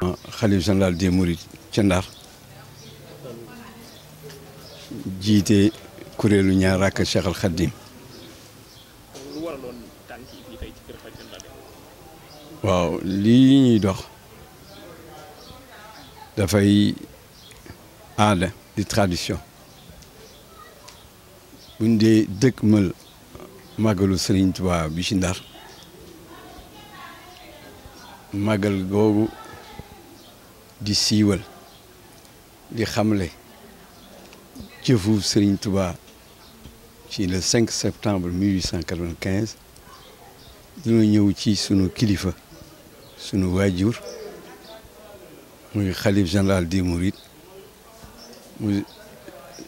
xalif général des Mourides ca Ndar jiite kuréelu ñaar rakk Cheikh Al Khadim. waaw lii ñuy dox dafay aada di tradition buñ dee dëkkmal màggalu Serigne Touba bi ci Ndar màggal googu di siiwal di xamle jëfu Serigne Touba ci le 5 septembre 1895 dina ñëw ci sunu kilifa sunu waajur muy xalif général des Mourides muy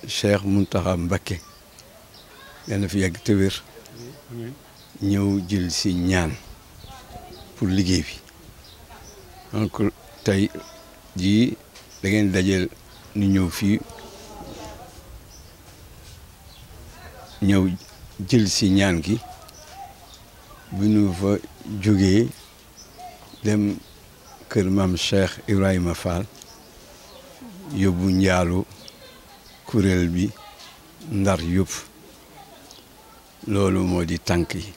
Cheikh Mountakha Mbacké yal na fi yàgg te wér ñëw jël si ñaan pour liggéey bi donc tey jii da ngeen dajeel ñu ñëw fii ñëw jël si ñaan gi bu ñu fa jógee dem kër maam Cheikh Ibrahima Fall yóbbu njaalu kuréel bi Ndar yóbbu loolu moo di tànk yi.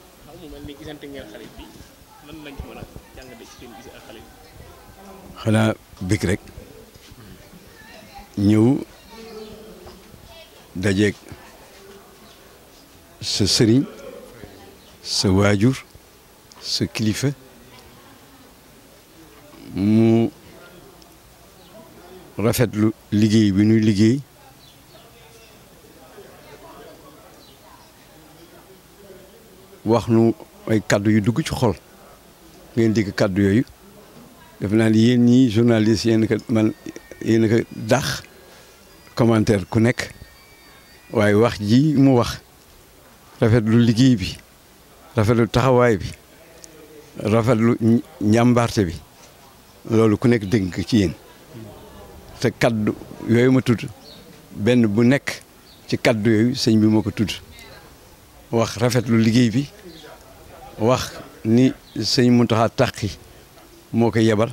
xanaa bëgg rek ñëw dajeeg sa sëriñ sa waajur sa kilifa mu rafetlu liggéey bi ñuy liggéey wax nu ay kaddu yu dugg ci xol ngeen dégg kaddu yooyu def naa ni yéen ñii journaliste yéen a ko dàq commentaire ku nekk waaye wax ji mu wax rafetlu liggéey bi rafetlu taxawaay bi rafetlu njàmbaarte bi loolu ku nekk dégg ci yéen te kaddu yooyu ma tudd benn bu nekk ci kaddu yooyu sëñ bi moo ko tudd wax rafetlu liggéey bi wax ni sëñ Mountakha Taqi moo ko yebal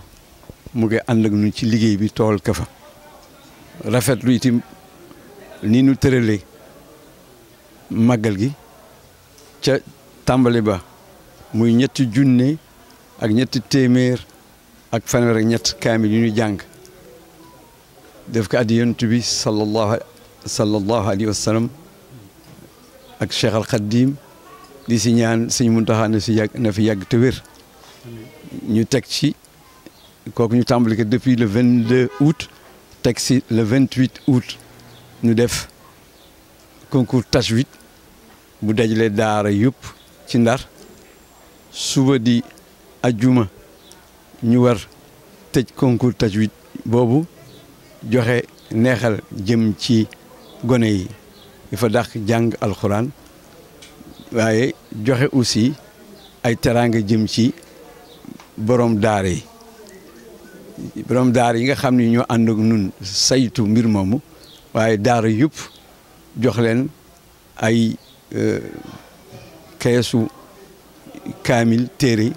mu koy ànd ak ñun ci liggéey bi tool ka fa rafetlu itam ni nu tëralee màggal gi ca tàmbali ba muy ñetti junne ak ñetti téeméer ak fanweer ak ñett kaamil yu ñu jàng def ko addi yonent bi sallallahu alayhi wa sallam ak Cheikh Al Khadim di si ñaan sëñ Mountakha na fi yàgg te wér ñu teg ci kooku ñu tàmbali ko depuis le 22 août teg si le 28 août ñu def concours tajwid bu dajalee daara yëpp ci Ndar suba di ajjuma ñu war tëj concours tajwid boobu joxe neexal jëm ci gone yi dafa dàq jàng alxuraan waaye joxe aussi ay teraanga jëm ci borom daara yi nga xam ne ñoo ànd ak nun saytu mbir moomu waaye daara yëpp jox leen ay keesu kaamil téere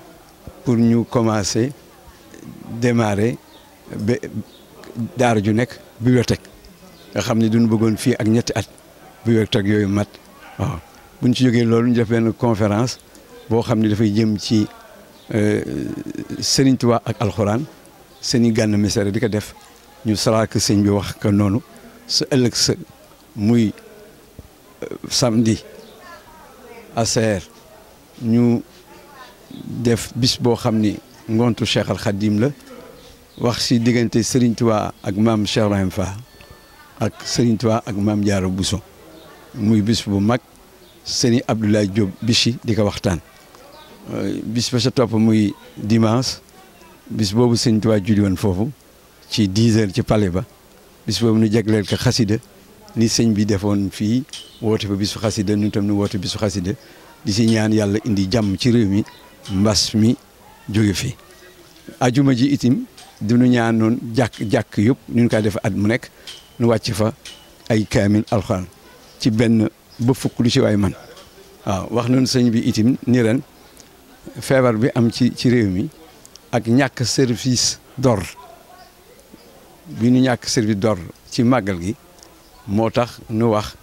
pour ñu commencer démarrer ba daara ju nekk bibliothèque nga xam ne duñu bëggoon fii ak ñetti at bibliothèque yooyu mat waaw bu ñu ci jógee loolu ñu def benn conférence boo xam ne dafay jëm ci Serigne Touba ak alxuraan Serigne Gana Messere di ko def ñu salaak sëñ bi wax ko noonu sa ëllëg sa muy samedi aseer ñu def bis boo xam ni ngontu Cheikh Al Khadim la wax si diggante Serigne Touba ak maam Cheikh Ibrahima Fall ak Serigne Touba ak maam Diarra Bousso muy bis bu mag Serigne Abdoulaye Diop Bichi di ko waxtaan bis ba sa topp muy dimanche bis boobu Serigne Touba julli woon foofu ci 10 heures ci palais ba bis boobu nu jagleel ko xasida ni sëñ bi defoon fii woote fa bisu xasida ñun tam nu woote bisu xasida di si ñaan yàlla indi jàmm ci réew mi mbas mi jóge fi ajuma ji itim dinu ñaan noonu jàkk yëpp ñu koy def at mu nekk nu wàcc fa ay kaamil alxuraan ci benn ba fukk lu ci waay man waaw wax noonu sëñ bi itim ni ren feebar bi am ci réew mi ak ñàkk service d'ordre bi ñu ñàkk service d'ordre ci màggal gi moo tax nu wax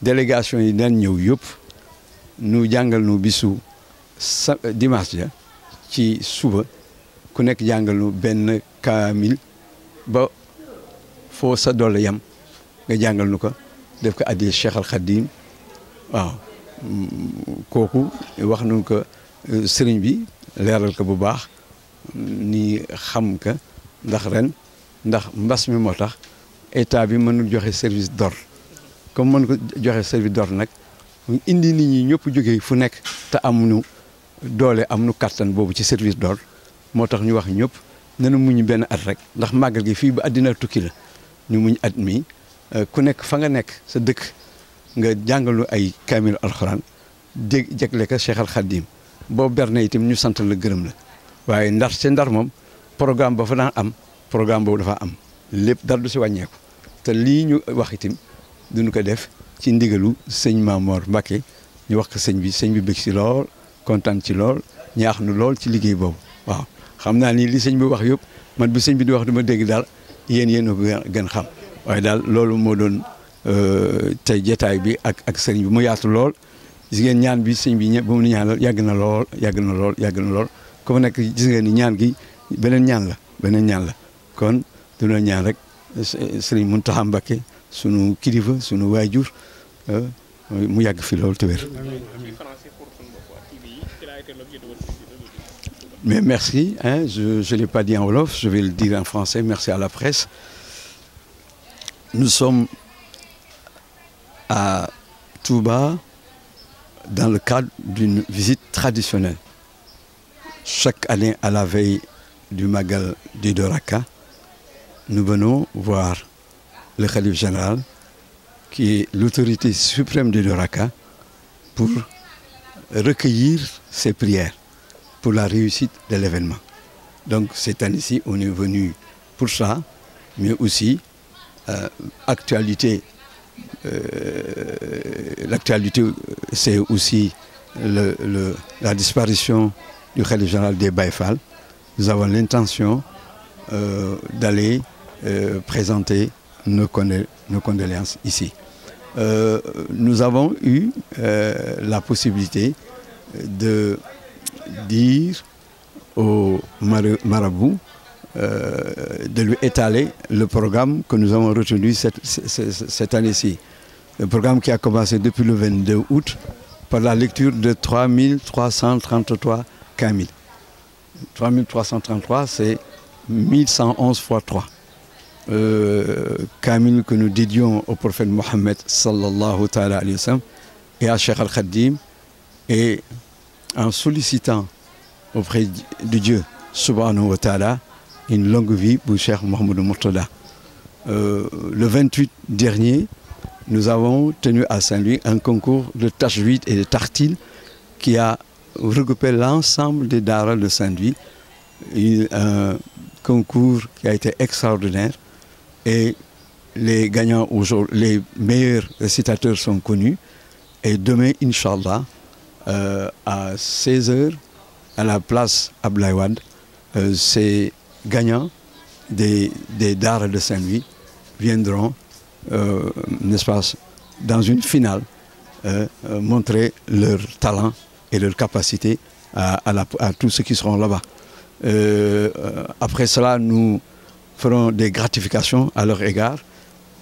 délégation yi daan ñëw yëpp nu jàngal nu bisu dimanche ja ci suba ku nekk jàngal nu benn kaamil ba foo sa doole yam nga jàngal nu ko def ko addiya Cheikh Al Khadim waaw kooku wax nu ko sëriñ bi leeral ko bu baax ni xam ka ndax ren ndax mbas mi moo tax état bi mënul joxe service d'ordre comme mën ko joxe service d'ordre nag indi nit ñi ñëpp jógee fu nekk te amuñu doole amuñu kattan boobu ci service d'ordre moo tax ñu wax ñëpp nanu muñ benn at rek ndax màggal gi fii ba àddina tukki la ñu muñ at mi ku nekk fa nga nekk sa dëkk nga jàngalu ay kaamilu alxuraan jegle ko Cheikh Al Khadim boo berne itam ñu sant la gërëm la waaye ndar ci ndar moom programme ba fa daan am programme boobu dafa am lépp dara du si wàññeeku te lii ñu wax itam duñu ko def ci ndigalu sëñ Mamor Mbacké ñu wax ko sëñ bi bëgg si lool kontaan ci lool ñaax nu lool ci liggéey boobu waaw xam naa ni li sëñ bi wax yëpp man bi sëñ bi di wax dama dégg daal yéen ko gën xam waaye daal loolu moo doon tey jotaay bi ak sëñ bi mu yaatu lool gis ngeen ñaan bi sëñ bi ñëpp ba mu ñaanal yàgg na lool comme nekk gis ngeen ni ñaan gi beneen ñaan la kon duna ñaan rek sëriñ Mountakha Mbacké sunu kilifa sunu waajur mu yàgg fi lool te wér. Mais merci, hein, je ne l'ai pas dit en wolof, je vais le dire en français, merci à la presse. Nous sommes à Touba dans le cadre d'une visite traditionnelle. Chaque année, à la veille du Magal d'Ido Raka, nous venons voir le khalife général, qui est l'autorité suprême d'Ido Raka, pour recueillir ses prières pour la réussite de l'événement. Donc cette année-ci, on est venu pour ça, mais aussi l'actualité, c'est aussi la disparition du khalife général des Baye Fall. Nous avons l'intention d'aller présenter nos condoléances ici. Nous avons eu la possibilité de dire au marabout de lui étaler le programme que nous avons retenu cette année-ci. Le programme qui a commencé depuis le 22 août par la lecture de 3333 kamil. 3333, c'est 1111 fois 3. Kamil que nous dédions au prophète Mohammed sallallahu ta'ala alayhi wa sallam et à Cheikh Al Khadim, et en sollicitant auprès de Dieu subhanahu wa ta'ala une longue vie pour Cheikh Mohamed Mourtada. Le 28 dernier, nous avons tenu à Saint-Louis un concours de tajwid et de tartil qui a regroupé l'ensemble des daras de Saint-Louis. Un concours qui a été extraordinaire, et les gagnants aujourd'hui, les meilleurs récitateurs sont connus. Et demain, Inch'Allah, à 16h, à la place Abdoulaye Wade, ces gagnants des daras de Saint-Louis viendront, n'est-ce pas, dans une finale, montrer leur talent et leur capacité à tous ceux qui seront là-bas. Après cela, nous ferons des gratifications à leur égard,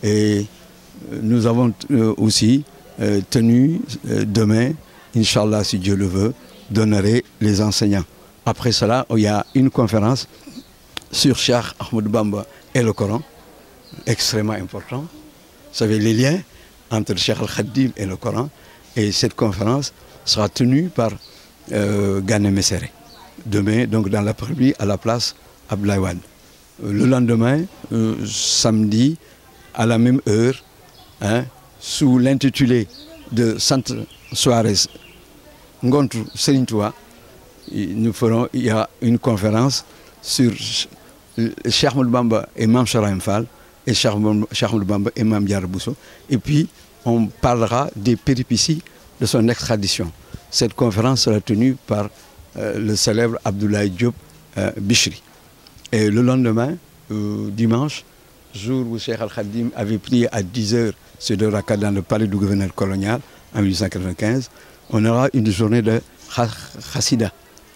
et nous avons aussi tenu demain, Inch'Allah, si Dieu le veut, d'honorer les enseignants. Après cela, il y a une conférence sur Cheikh Ahmadou Bamba et le Coran, extrêmement important. Vous savez, les liens entre Cheikh Al Khadim et le Coran, et cette conférence sera tenue par Gana Messere. Demain, donc dans l'après-midi, à la place Abdoulaye Wade. Le lendemain, samedi, à la même heure, hein, sous l'intitulé de Centre Soares Ngontu Serigne Touba, il y a une conférence sur Cheikh Ahmadou Bamba et Mame Cheikh Ibrahima Fall, et Cheikh Ahmadou Bamba et Mame Diarra Bousso. Et puis, on parlera des péripéties de son extradition. Cette conférence sera tenue par le célèbre Abdoulaye Diop Bichri. Et le lendemain, dimanche, jour où Cheikh Al-Khadim avait prié à 10 heures sur 2 rakas dans le palais du gouverneur colonial en 1895, on aura une journée de Chassida,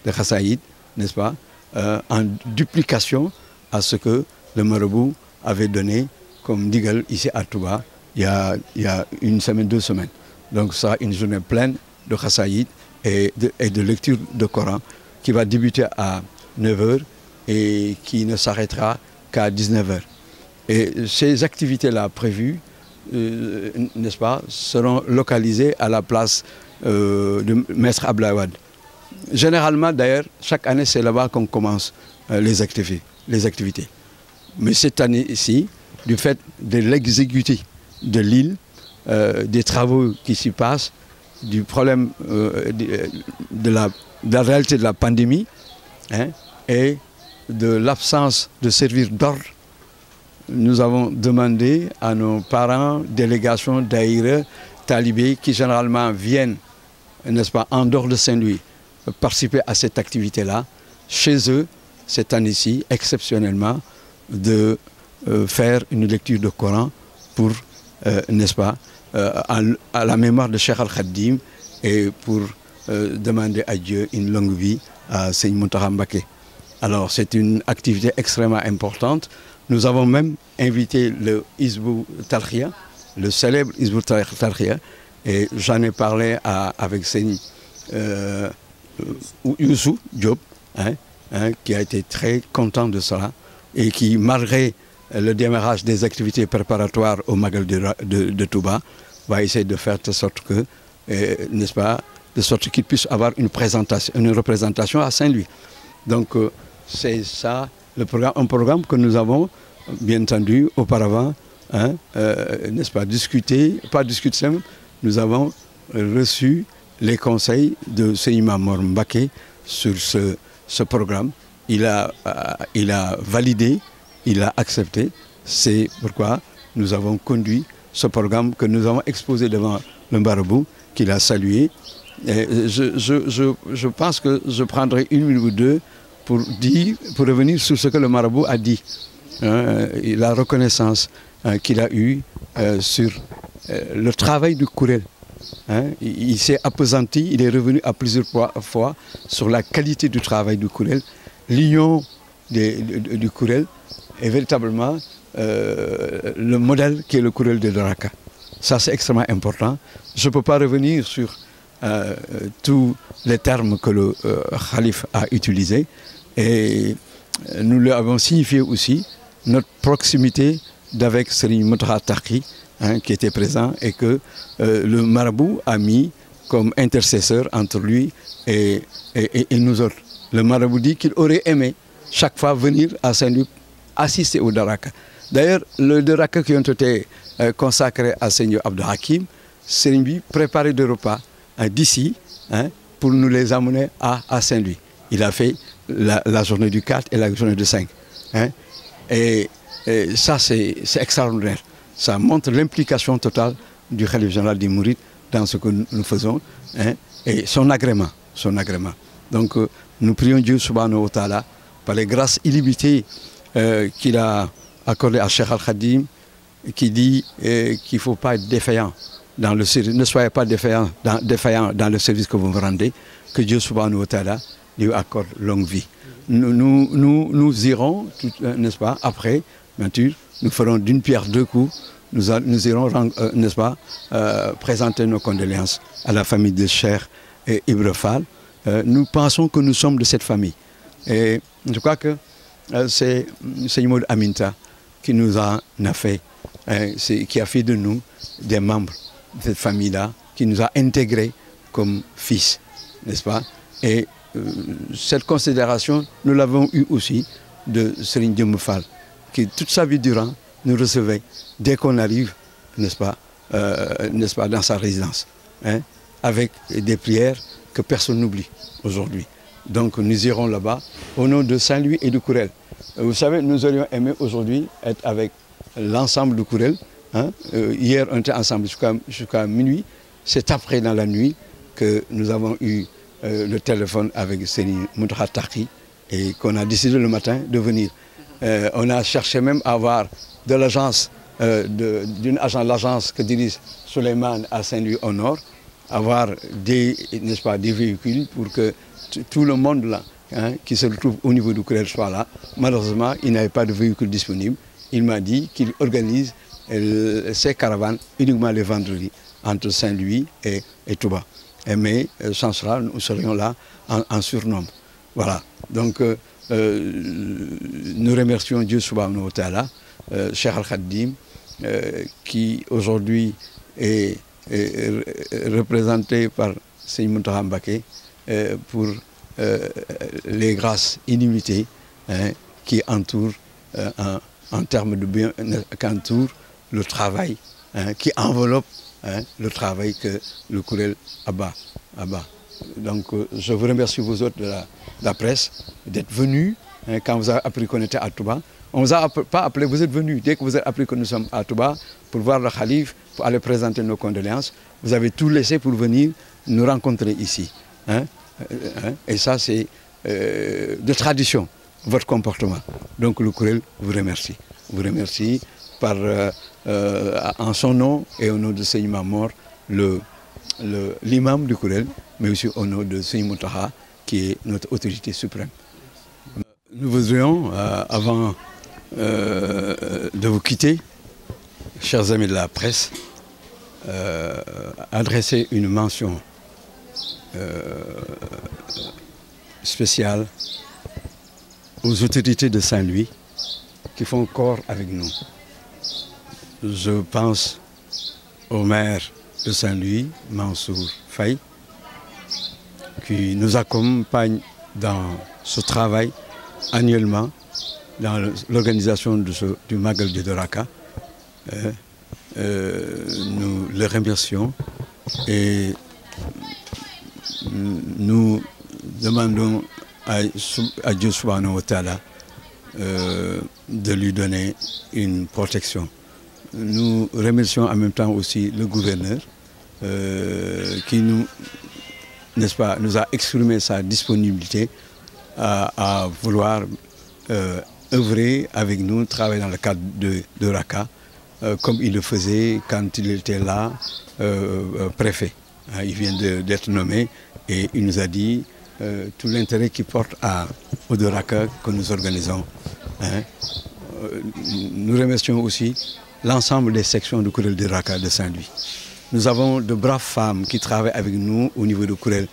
de Chassaïd, n'est-ce pas, en duplication à ce que le marabout avait donné comme digal ici à Touba il y a une semaine, 2 semaines. Donc ça, une journée pleine de Chassaïd et de lecture de Coran qui va débuter à 9 heures et qui ne s'arrêtera qu'à 19 heures. Et ces activités-là prévues, n'est-ce pas, seront localisées à la place de Maître Ablaouad. Généralement, d'ailleurs, chaque année, c'est là-bas qu'on commence les activités. Mais cette année-ci, du fait de l'exécutif de l'île, des travaux qui s'y passent, du problème de la réalité de la pandémie, hein, et de l'absence de servir d'ordre, nous avons demandé à nos parents, délégations, daïra, talibés, qui généralement viennent, n'est-ce pas, en dehors de Saint-Louis, participer à cette activité-là, chez eux, cette année-ci, exceptionnellement, de faire une lecture de Coran pour, n'est-ce pas, à la mémoire de Cheikh Al-Khadim et pour demander à Dieu une longue vie à Seigne Mountakha Mbacké. Alors c'est une activité extrêmement importante. Nous avons même invité le Hizbut Tarqiyyah, le célèbre Hizbut Tarqiyyah, et j'en ai parlé avec Seigne Youssou Diop, qui a été très content de cela et qui, malgré le démarrage des activités préparatoires au Magal de Touba, va essayer de faire de sorte que, n'est-ce pas, de sorte qu'il puisse avoir une représentation à Saint-Louis. Donc c'est ça le programme, un programme que nous avons bien entendu auparavant, n'est-ce pas, nous avons reçu les conseils de Seigne Mamor Mbacké sur ce programme. Il a validé, il a accepté. C'est pourquoi nous avons conduit ce programme que nous avons exposé devant le marabout, qu'il a salué. Et je pense que je prendrai 1 minute ou 2 pour revenir sur ce que le marabout a dit. La reconnaissance qu'il a eue sur le travail du Kourel. Il s'est appesanti, il est revenu à plusieurs fois sur la qualité du travail du Kourel. L'union du Kourel est véritablement le modèle qui est le Kourel de Daraka. Ça, c'est extrêmement important. Je ne peux pas revenir sur tous les termes que le Khalif a utilisés. Et nous lui avons signifié aussi notre proximité d'avec Serigne Mountakha Taqi, qui était présent, et que le marabout a mis comme intercesseur entre lui et nous autres. Le marabout dit qu'il aurait aimé chaque fois venir à Saint-Louis assister au Daraka. D'ailleurs, les Daraka qui ont été consacrés à Seigneur Abdou Hakim, Serigne préparait des repas d'ici pour nous les amener à Saint-Louis. Il a fait la journée du 4 et la journée du 5. Et ça, c'est extraordinaire. Ça montre l'implication totale du Khalife général des Mourides dans ce que nous faisons, et son agrément. Donc, nous prions Dieu subhanahu wa ta'ala par les grâces illimitées qu'il a accordées à Cheikh Al-Khadim, qui dit qu'il ne faut pas être défaillant dans le service. Ne soyez pas défaillant dans le service que vous me rendez, que Dieu subhanahu wa ta'ala lui accorde longue vie. Nous irons, n'est-ce pas, après, bien sûr, nous ferons d'une pierre 2 coups. Nous irons, n'est-ce pas, présenter nos condoléances à la famille de Cheikh et Ibra Fall. Nous pensons que nous sommes de cette famille. Et je crois que c'est Seigneur Aminta qui nous a fait, qui a fait de nous des membres de cette famille-là, qui nous a intégrés comme fils, n'est-ce pas? Et cette considération, nous l'avons eue aussi de Serigne Dieumou Fall, qui toute sa vie durant nous recevait dès qu'on arrive, n'est-ce pas, dans sa résidence, avec des prières que personne n'oublie aujourd'hui. Donc nous irons là-bas au nom de Saint-Louis et du Kourel. Vous savez, nous aurions aimé aujourd'hui être avec l'ensemble du Kourel. Hier, on était ensemble jusqu'à minuit. C'est après, dans la nuit, que nous avons eu le téléphone avec Serigne Mountakha Taqi et qu'on a décidé le matin de venir. On a cherché même à avoir de l'agence, l'agence que dirige Souleymane à Saint-Louis au nord, avoir n'est-ce pas, des véhicules pour que tout le monde là, qui se retrouve au niveau du Kourel soit là. Malheureusement, il n'avait pas de véhicule disponible. Il m'a dit qu'il organise ces caravanes uniquement les vendredis entre Saint-Louis et Touba. Mais sans cela, nous serions là en surnombre. Voilà. Donc, nous remercions Dieu subhanahu wa ta'ala, Cheikh Al-Khadim, qui aujourd'hui est représenté par Seigneur Mountakha Mbacké pour les grâces illimitées qui entourent, en termes de bien, qu'entourent le travail, qui enveloppe le travail que le Kourel abat. Donc je vous remercie vous autres de la presse d'être venus quand vous avez appris qu'on était à Touba. On ne vous a pas appelé, vous êtes venus. Dès que vous avez appris que nous sommes à Touba pour voir le Khalif, pour aller présenter nos condoléances, vous avez tout laissé pour venir nous rencontrer ici. Et ça c'est de tradition, votre comportement. Donc le Kourel vous remercie. Vous remercie par, en son nom et au nom de Seigneur Mamor, l'imam du Kourel, mais aussi au nom de Seigneur Mountakha, qui est notre autorité suprême. Nous voudrions, avant de vous quitter, chers amis de la presse, adresser une mention spéciale aux autorités de Saint-Louis qui font corps avec nous. Je pense au maire de Saint-Louis, Mansour Faye, qui nous accompagne dans ce travail annuellement, dans l'organisation du Magal de Doraka. Nous le remercions et nous demandons à Dieu subhanahu wa ta'ala de lui donner une protection. Nous remercions en même temps aussi le gouverneur qui n'est-ce pas, nous a exprimé sa disponibilité à vouloir œuvrer avec nous, travailler dans le cadre de Raka, comme il le faisait quand il était là, préfet. Il vient d'être nommé et il nous a dit tout l'intérêt qu'il porte au de Raka que nous organisons. Nous remercions aussi l'ensemble des sections du Kourel de Raka de Saint-Louis. Nous avons de braves femmes qui travaillent avec nous au niveau du Kourel.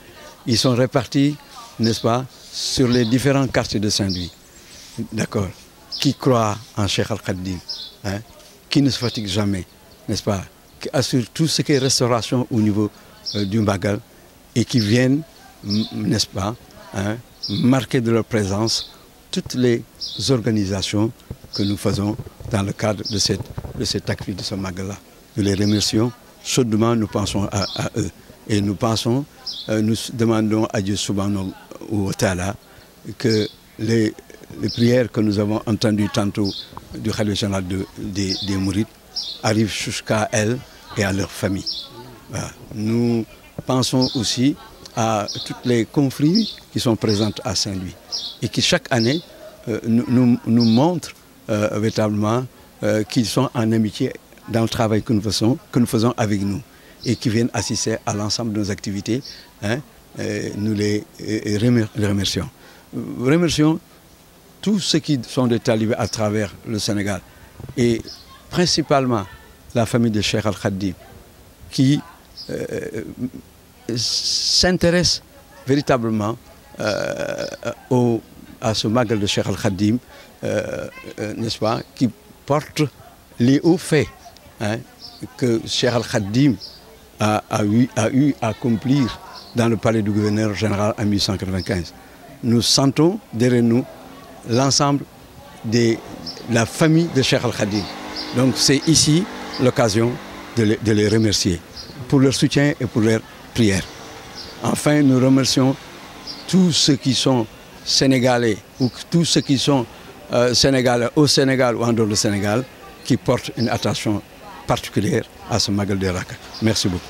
Ils sont répartis, n'est-ce pas, sur les différents quartiers de Saint-Louis. D'accord. Qui croient en Cheikh Al-Khadim, qui ne se fatiguent jamais, n'est-ce pas, qui assurent tout ce qui est restauration au niveau du Magal et qui viennent, n'est-ce pas, marquer de leur présence toutes les organisations que nous faisons dans le cadre de cette activité de ce Magal-là. Nous les remercions chaudement, nous pensons à eux. Et nous demandons à Dieu subhanahu wa ta'ala que les prières que nous avons entendues tantôt du Khalife général des Mourides arrivent jusqu'à elles et à leur famille. Voilà. Nous pensons aussi à toutes les confréries qui sont présentes à Saint-Louis et qui chaque année nous montrent véritablement qu'ils sont en amitié dans le travail que nous faisons avec nous et qui viennent assister à l'ensemble de nos activités. Nous les remercions. Nous remercions tous ceux qui sont des talibés à travers le Sénégal et principalement la famille de Cheikh Al-Khadim qui s'intéresse véritablement à ce Magal de Cheikh Al-Khadim, n'est-ce pas, qui porte les hauts faits que Cheikh Al-Khadim a eu à accomplir dans le palais du gouverneur général en 1895. Nous sentons derrière nous l'ensemble de la famille de Cheikh Al-Khadim. Donc c'est ici l'occasion de les remercier pour leur soutien et pour leur prière. Enfin, nous remercions tous ceux qui sont sénégalais ou tous ceux qui sont sénégalais au Sénégal ou en dehors du Sénégal qui portent une attention particulière à ce Magal de Raka. Merci beaucoup.